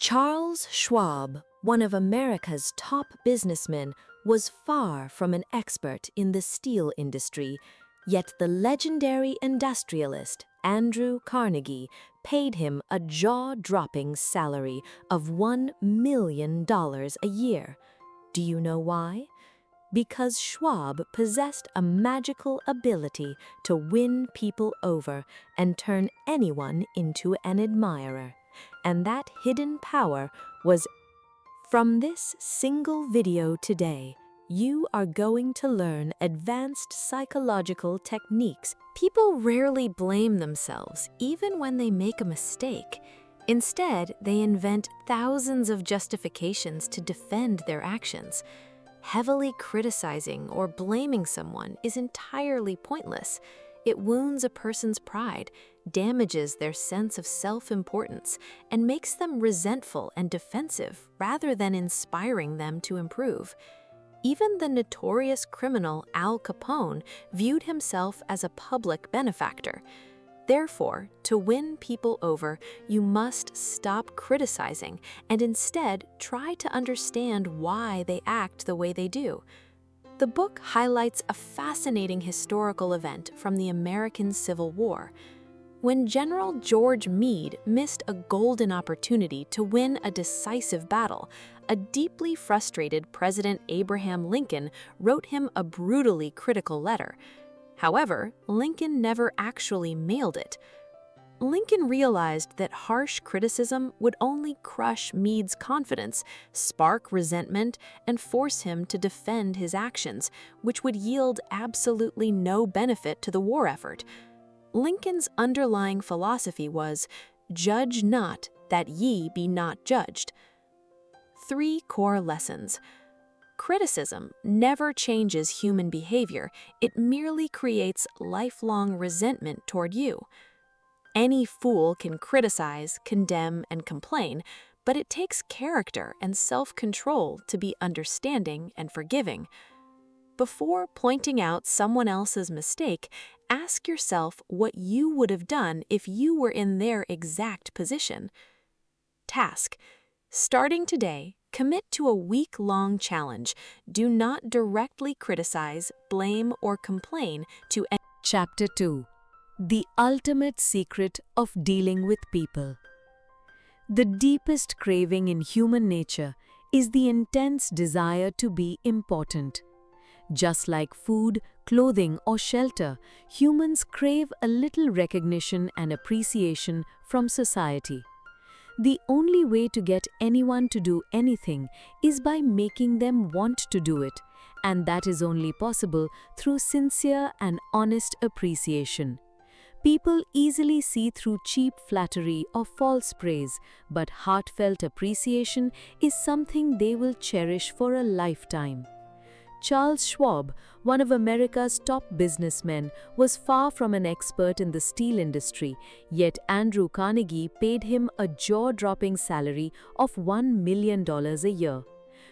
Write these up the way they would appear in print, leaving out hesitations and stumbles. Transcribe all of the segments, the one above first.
Charles Schwab, one of America's top businessmen, was far from an expert in the steel industry, yet the legendary industrialist Andrew Carnegie paid him a jaw-dropping salary of $1 million a year. Do you know why? Because Schwab possessed a magical ability to win people over and turn anyone into an admirer. And that hidden power was. From this single video today, you are going to learn advanced psychological techniques. People rarely blame themselves, even when they make a mistake. Instead, they invent thousands of justifications to defend their actions. Heavily criticizing or blaming someone is entirely pointless. It wounds a person's pride, damages their sense of self-importance, and makes them resentful and defensive rather than inspiring them to improve. Even the notorious criminal Al Capone viewed himself as a public benefactor. Therefore, to win people over, you must stop criticizing and instead try to understand why they act the way they do. The book highlights a fascinating historical event from the American Civil War. When General George Meade missed a golden opportunity to win a decisive battle, a deeply frustrated President Abraham Lincoln wrote him a brutally critical letter. However, Lincoln never actually mailed it. Lincoln realized that harsh criticism would only crush Meade's confidence, spark resentment, and force him to defend his actions, which would yield absolutely no benefit to the war effort. Lincoln's underlying philosophy was, "Judge not, that ye be not judged." 3 core lessons. Criticism never changes human behavior, it merely creates lifelong resentment toward you. Any fool can criticize, condemn, and complain, but it takes character and self-control to be understanding and forgiving. Before pointing out someone else's mistake, ask yourself what you would have done if you were in their exact position. Task: starting today, commit to a week-long challenge. Do not directly criticize, blame, or complain to anyone. Chapter 2: The Ultimate Secret of Dealing with People. The deepest craving in human nature is the intense desire to be important. Just like food, clothing, or shelter, humans crave a little recognition and appreciation from society. The only way to get anyone to do anything is by making them want to do it, and that is only possible through sincere and honest appreciation. People easily see through cheap flattery or false praise, but heartfelt appreciation is something they will cherish for a lifetime. Charles Schwab, one of America's top businessmen, was far from an expert in the steel industry, yet Andrew Carnegie paid him a jaw-dropping salary of $1 million a year.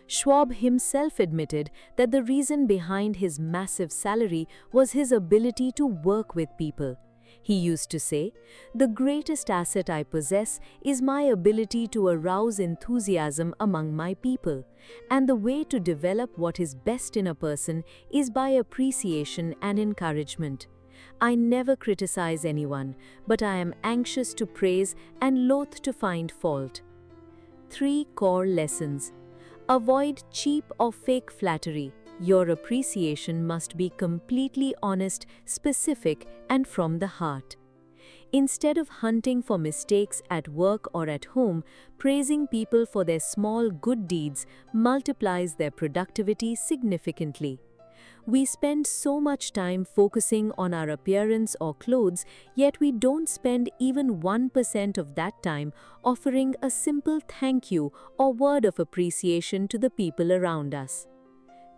Schwab himself admitted that the reason behind his massive salary was his ability to work with people. He used to say, "The greatest asset I possess is my ability to arouse enthusiasm among my people, and the way to develop what is best in a person is by appreciation and encouragement. I never criticize anyone, but I am anxious to praise and loath to find fault." 3 core lessons. Avoid cheap or fake flattery. Your appreciation must be completely honest, specific, and from the heart. Instead of hunting for mistakes at work or at home, praising people for their small good deeds multiplies their productivity significantly. We spend so much time focusing on our appearance or clothes, yet we don't spend even 1% of that time offering a simple thank you or word of appreciation to the people around us.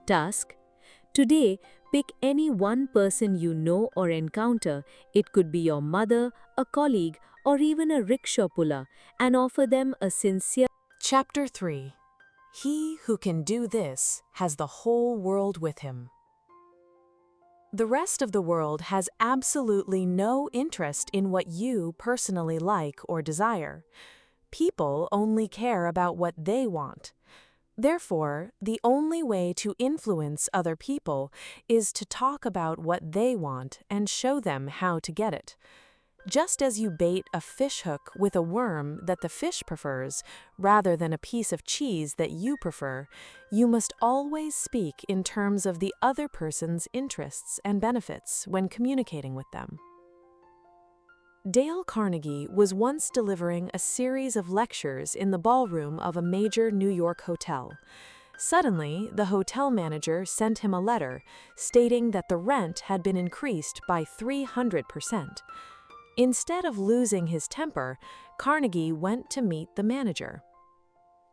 Task: today, pick any one person you know or encounter, it could be your mother, a colleague, or even a rickshaw puller, and offer them a sincere. Chapter 3. He who can do this has the whole world with him. The rest of the world has absolutely no interest in what you personally like or desire. People only care about what they want. Therefore, the only way to influence other people is to talk about what they want and show them how to get it. Just as you bait a fishhook with a worm that the fish prefers, rather than a piece of cheese that you prefer, you must always speak in terms of the other person's interests and benefits when communicating with them. Dale Carnegie was once delivering a series of lectures in the ballroom of a major New York hotel. Suddenly, the hotel manager sent him a letter stating that the rent had been increased by 300%. Instead of losing his temper, Carnegie went to meet the manager.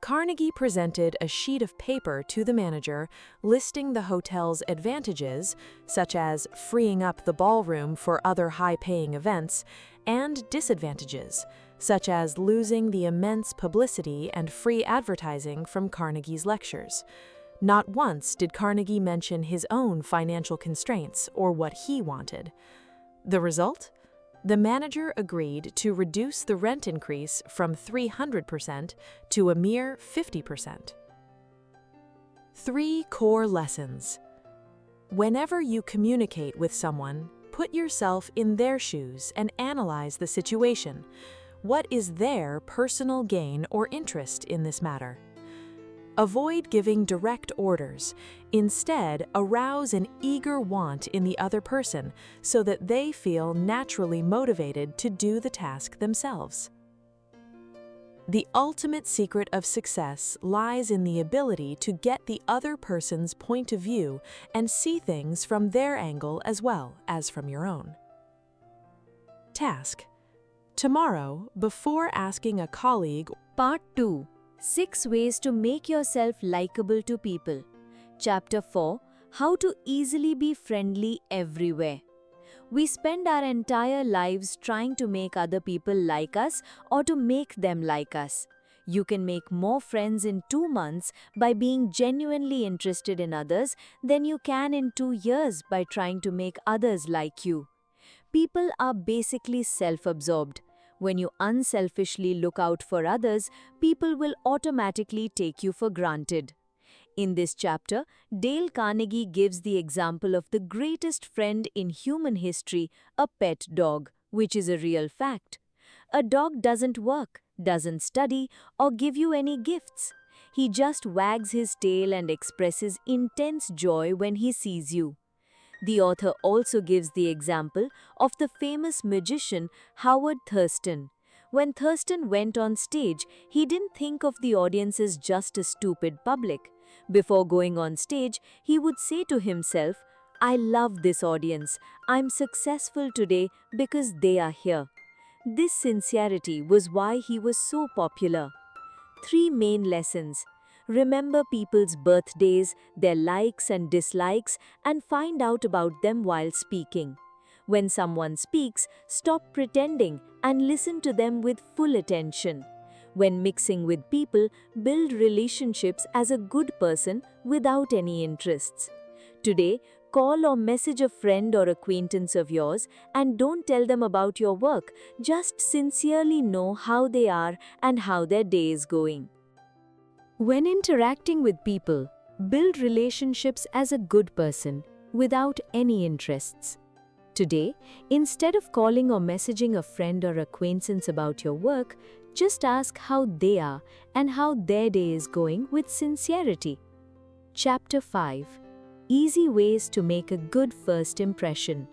Carnegie presented a sheet of paper to the manager listing the hotel's advantages, such as freeing up the ballroom for other high-paying events, and disadvantages, such as losing the immense publicity and free advertising from Carnegie's lectures. Not once did Carnegie mention his own financial constraints or what he wanted. The result? The manager agreed to reduce the rent increase from 300% to a mere 50%. 3 core lessons. Whenever you communicate with someone, put yourself in their shoes and analyze the situation. What is their personal gain or interest in this matter? Avoid giving direct orders. Instead, arouse an eager want in the other person so that they feel naturally motivated to do the task themselves. The ultimate secret of success lies in the ability to get the other person's point of view and see things from their angle as well as from your own. Task. Tomorrow, before asking a colleague, Part 2. 6 Ways to Make Yourself Likable to People. Chapter 4. How to Easily Be Friendly Everywhere. We spend our entire lives trying to make other people like us or to make them like us. You can make more friends in 2 months by being genuinely interested in others than you can in 2 years by trying to make others like you. People are basically self-absorbed. When you unselfishly look out for others, people will automatically take you for granted. In this chapter, Dale Carnegie gives the example of the greatest friend in human history, a pet dog, which is a real fact. A dog doesn't work, doesn't study, or give you any gifts. He just wags his tail and expresses intense joy when he sees you. The author also gives the example of the famous magician Howard Thurston. When Thurston went on stage, he didn't think of the audience as just a stupid public. Before going on stage, he would say to himself, "I love this audience. I'm successful today because they are here." This sincerity was why he was so popular. 3 main lessons. Remember people's birthdays, their likes and dislikes, and find out about them while speaking. When someone speaks, stop pretending and listen to them with full attention. When mixing with people, build relationships as a good person without any interests. Today, call or message a friend or acquaintance of yours and don't tell them about your work. Just sincerely know how they are and how their day is going. When interacting with people, build relationships as a good person without any interests. Today, instead of calling or messaging a friend or acquaintance about your work, just ask how they are and how their day is going with sincerity. Chapter 5. Easy Ways to Make a Good First Impression.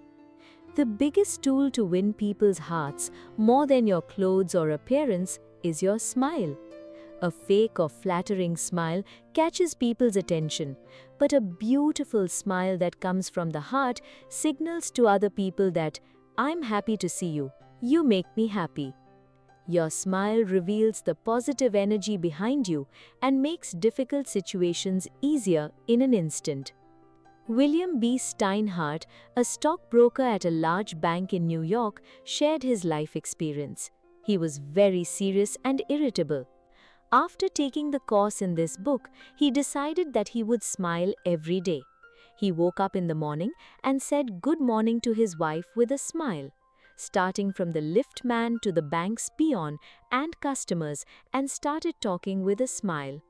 The biggest tool to win people's hearts, more than your clothes or appearance, is your smile. A fake or flattering smile catches people's attention, but a beautiful smile that comes from the heart signals to other people that, "I'm happy to see you. You make me happy." Your smile reveals the positive energy behind you and makes difficult situations easier in an instant. William B. Steinhardt, a stockbroker at a large bank in New York, shared his life experience. He was very serious and irritable. After taking the course in this book, he decided that he would smile every day. He woke up in the morning and said good morning to his wife with a smile. starting from the lift man to the bank's peon and customers, and started talking with a smile.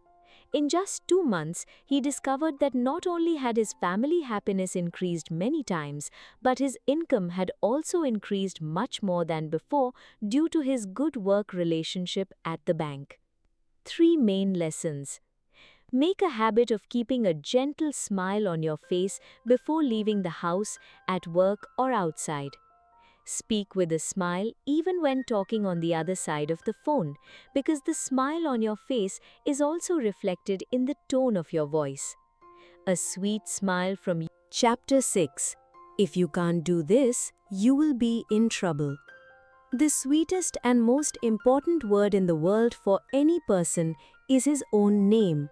In just 2 months, he discovered that not only had his family happiness increased many times, but his income had also increased much more than before due to his good work relationship at the bank. 3 main lessons. Make a habit of keeping a gentle smile on your face before leaving the house, at work, or outside. Speak with a smile even when talking on the other side of the phone, because the smile on your face is also reflected in the tone of your voice. A sweet smile from you. Chapter 6. If you can't do this, you will be in trouble. The sweetest and most important word in the world for any person is his own name.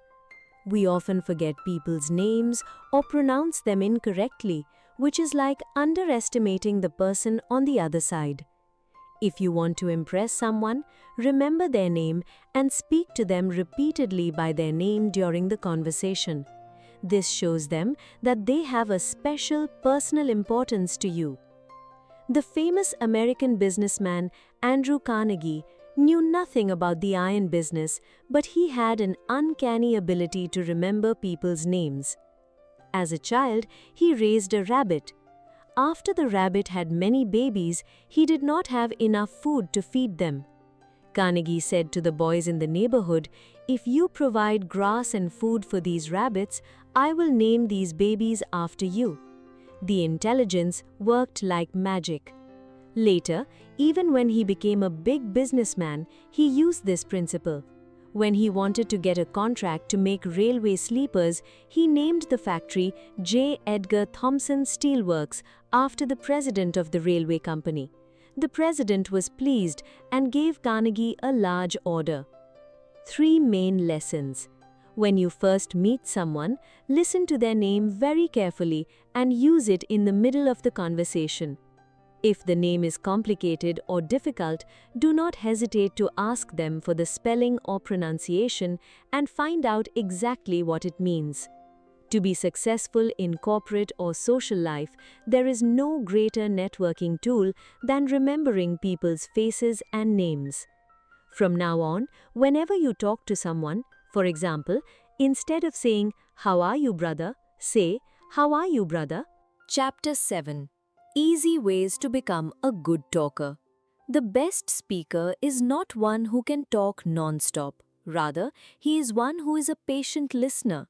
We often forget people's names or pronounce them incorrectly, which is like underestimating the person on the other side. If you want to impress someone, remember their name and speak to them repeatedly by their name during the conversation. This shows them that they have a special personal importance to you. The famous American businessman Andrew Carnegie knew nothing about the iron business, but he had an uncanny ability to remember people's names. As a child, he raised a rabbit. After the rabbit had many babies, he did not have enough food to feed them. Carnegie said to the boys in the neighborhood, "If you provide grass and food for these rabbits, I will name these babies after you." The intelligence worked like magic. Later, even when he became a big businessman, he used this principle. When he wanted to get a contract to make railway sleepers, he named the factory J. Edgar Thomson Steel Works after the president of the railway company. The president was pleased and gave Carnegie a large order. 3 main lessons. When you first meet someone, listen to their name very carefully and use it in the middle of the conversation. If the name is complicated or difficult, do not hesitate to ask them for the spelling or pronunciation and find out exactly what it means. To be successful in corporate or social life, there is no greater networking tool than remembering people's faces and names. From now on, whenever you talk to someone, for example, instead of saying, "How are you, brother?" say, "How are you, brother?" Chapter 7. Easy ways to become a good talker. The best speaker is not one who can talk non-stop. Rather, he is one who is a patient listener.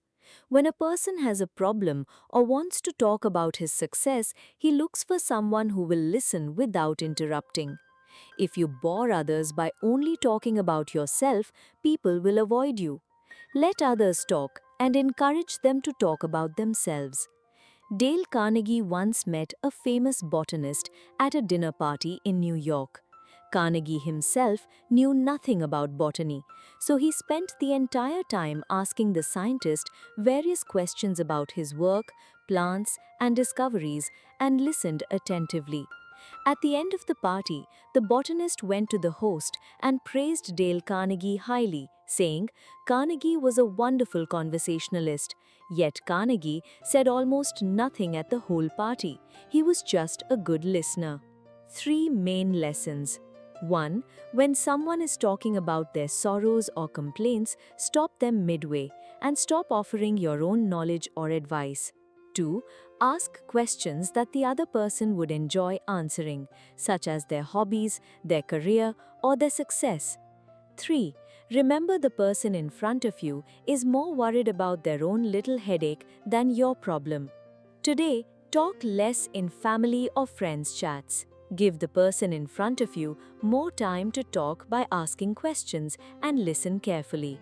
When a person has a problem or wants to talk about his success, he looks for someone who will listen without interrupting. If you bore others by only talking about yourself, people will avoid you. Let others talk and encourage them to talk about themselves. Dale Carnegie once met a famous botanist at a dinner party in New York. Carnegie himself knew nothing about botany, so he spent the entire time asking the scientist various questions about his work, plants, and discoveries, and listened attentively. At the end of the party, the botanist went to the host and praised Dale Carnegie highly, saying, "Carnegie was a wonderful conversationalist." Yet Carnegie said almost nothing at the whole party. He was just a good listener. 3 main lessons. 1. When someone is talking about their sorrows or complaints, stop them midway and stop offering your own knowledge or advice. 2. Ask questions that the other person would enjoy answering, such as their hobbies, their career, or their success. 3. Remember the person in front of you is more worried about their own little headache than your problem. Today, talk less in family or friends chats. Give the person in front of you more time to talk by asking questions and listen carefully.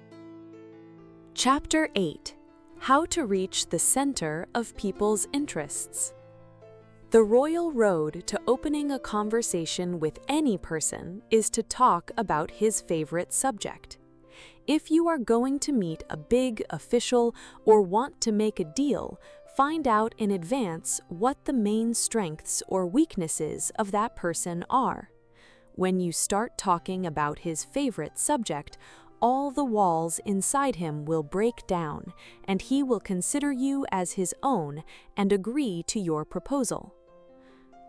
Chapter 8. How to reach the center of people's interests. The royal road to opening a conversation with any person is to talk about his favorite subject. If you are going to meet a big official or want to make a deal, find out in advance what the main strengths or weaknesses of that person are. When you start talking about his favorite subject, all the walls inside him will break down, and he will consider you as his own and agree to your proposal.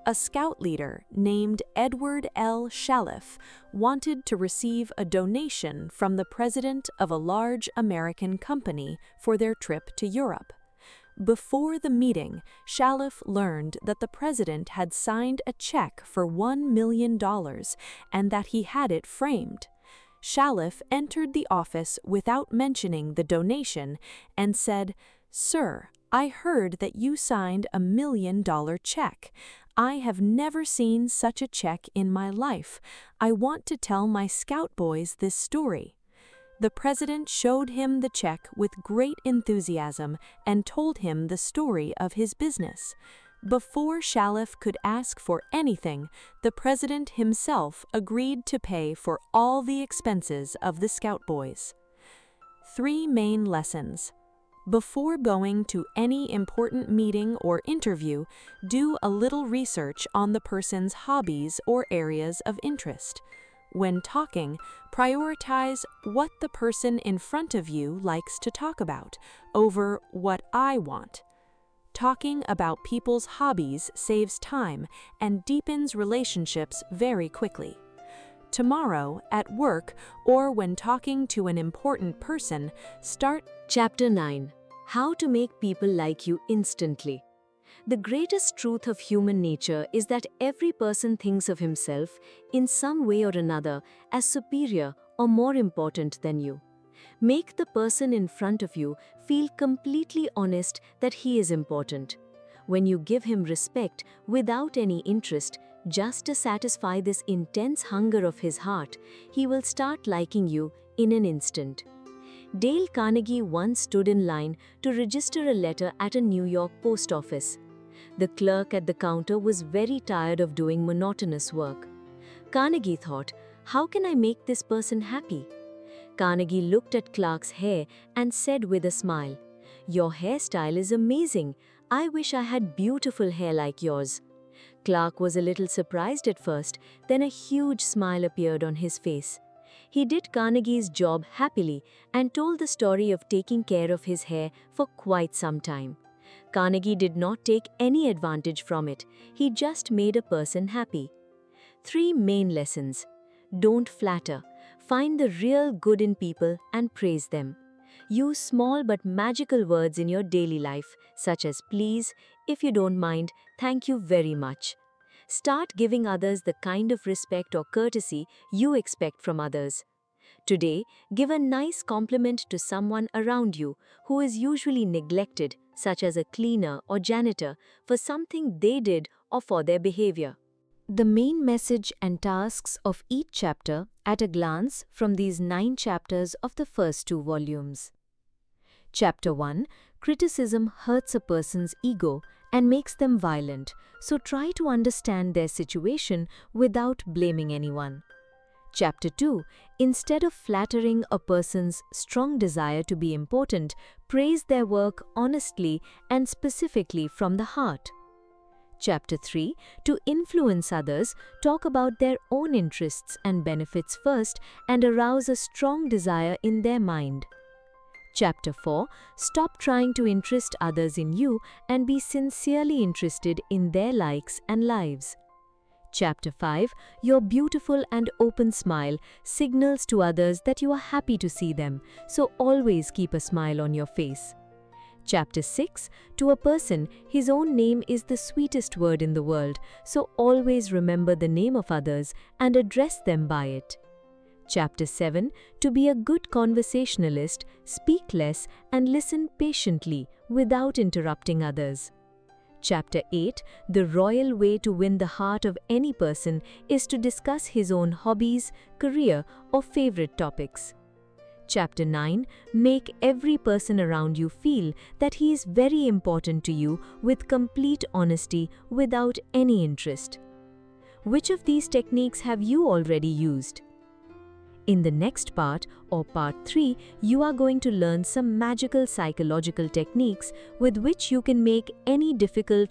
a scout leader named Edward L. Shallef wanted to receive a donation from the president of a large American company for their trip to Europe. Before the meeting, Shallef learned that the president had signed a check for $1 million and that he had it framed. Shallef entered the office without mentioning the donation and said, "Sir, I heard that you signed a $1 million check. I have never seen such a check in my life. I want to tell my scout boys this story." The president showed him the check with great enthusiasm and told him the story of his business. Before Shallef could ask for anything, the president himself agreed to pay for all the expenses of the scout boys. 3 main lessons. Before going to any important meeting or interview, do a little research on the person's hobbies or areas of interest. When talking, prioritize what the person in front of you likes to talk about over what I want. Talking about people's hobbies saves time and deepens relationships very quickly. Tomorrow, at work, or when talking to an important person, start Chapter 9. How to make people like you instantly. The greatest truth of human nature is that every person thinks of himself, in some way or another, as superior or more important than you. Make the person in front of you feel completely honest that he is important. When you give him respect without any interest, just to satisfy this intense hunger of his heart, he will start liking you in an instant. Dale Carnegie once stood in line to register a letter at a New York post office. The clerk at the counter was very tired of doing monotonous work. Carnegie thought, "How can I make this person happy?" Carnegie looked at Clark's hair and said with a smile, "Your hairstyle is amazing. I wish I had beautiful hair like yours." Clark was a little surprised at first, then a huge smile appeared on his face. He did Carnegie's job happily and told the story of taking care of his hair for quite some time. Carnegie did not take any advantage from it. He just made a person happy. 3 main lessons. Don't flatter. Find the real good in people and praise them. Use small but magical words in your daily life, such as please, if you don't mind, thank you very much. Start giving others the kind of respect or courtesy you expect from others. Today, give a nice compliment to someone around you who is usually neglected, such as a cleaner or janitor, for something they did or for their behavior. The main message and tasks of each chapter at a glance from these 9 chapters of the first 2 volumes. Chapter 1. Criticism hurts a person's ego and makes them violent, so try to understand their situation without blaming anyone. Chapter 2. Instead of flattering a person's strong desire to be important, praise their work honestly and specifically from the heart. Chapter 3. To influence others, talk about their own interests and benefits first and arouse a strong desire in their mind. Chapter 4. Stop trying to interest others in you and be sincerely interested in their likes and lives. Chapter 5. Your beautiful and open smile signals to others that you are happy to see them, so always keep a smile on your face. Chapter 6. To a person, his own name is the sweetest word in the world, so always remember the name of others and address them by it. Chapter 7. To be a good conversationalist, speak less and listen patiently without interrupting others. Chapter 8. The royal way to win the heart of any person is to discuss his own hobbies, career, or favorite topics. Chapter 9. Make every person around you feel that he is very important to you with complete honesty without any interest. Which of these techniques have you already used? In the next part, or part 3, you are going to learn some magical psychological techniques with which you can make any difficult